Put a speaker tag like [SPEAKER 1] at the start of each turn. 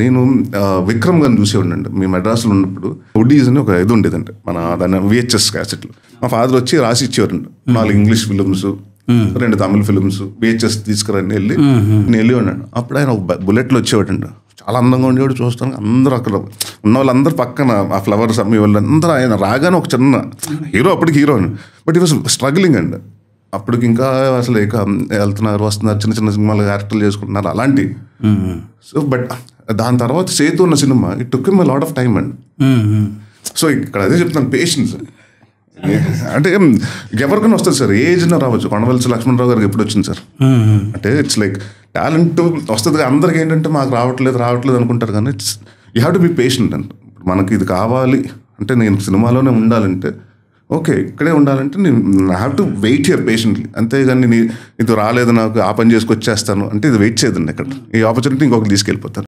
[SPEAKER 1] నేను విక్రమ్ గారిని చూసేవాడినండి. మీ మెడ్రాస్లో ఉన్నప్పుడు వుడీస్ అని ఒక ఇది ఉండేదండి, మన దాన్ని VHS క్యాసెట్లు. మా ఫాదర్ వచ్చి రాసి ఇచ్చేవారండి. 4 ఇంగ్లీష్ ఫిల్మ్స్, 2 తమిళ ఫిల్మ్స్ VHS తీసుకురండి వెళ్ళి. నేను వెళ్ళేవాడిని. అప్పుడు ఆయన ఒక బుల్లెట్లో వచ్చేవాడండి. చాలా అందంగా ఉండేవాడు. చూస్తాను అందరూ అక్కడ ఉన్న వాళ్ళందరూ పక్కన ఆ ఫ్లవర్స్ అమ్మే వాళ్ళు అందరూ, ఆయన రాగానే ఒక చిన్న హీరో, అప్పటికి హీరో అండి. బట్ ఈ వాజ్ స్ట్రగ్లింగ్ అండి. అప్పటికి ఇంకా అసలు ఇక వెళ్తున్నారు వస్తున్నారు, చిన్న చిన్న సినిమాలు క్యారెక్టర్లు చేసుకుంటున్నారు అలాంటి. సో బట్ దాని తర్వాత సేతు ఉన్న cinema it took him a lot of time అండి. సో ఇక్కడ అదే చెప్తాను, పేషెన్స్. అంటే ఎవరికైనా వస్తుంది సార్, ఏజ్న రావచ్చు. కొండవలసి లక్ష్మణరావు గారికి ఎప్పుడు వచ్చింది సార్ అంటే ఇట్స్ లైక్ టాలెంట్ వస్తుంది. అందరికి ఏంటంటే మాకు రావట్లేదు అనుకుంటారు, కానీ it's you have to be patient అండి. మనకి ఇది కావాలి అంటే, నేను సినిమాలోనే ఉండాలంటే ఓకే, ఇక్కడే ఉండాలంటే నేను have to wait here patiently. అంతేగాని ఇది రాలేదు నాకు ఆ పని చేసుకొచ్చేస్తాను అంటే ఇది వెయిట్ చేయదండి. ఇక్కడ ఈ ఆపర్చునిటీ ఇంకొకరు తీసుకెళ్ళిపోతారు.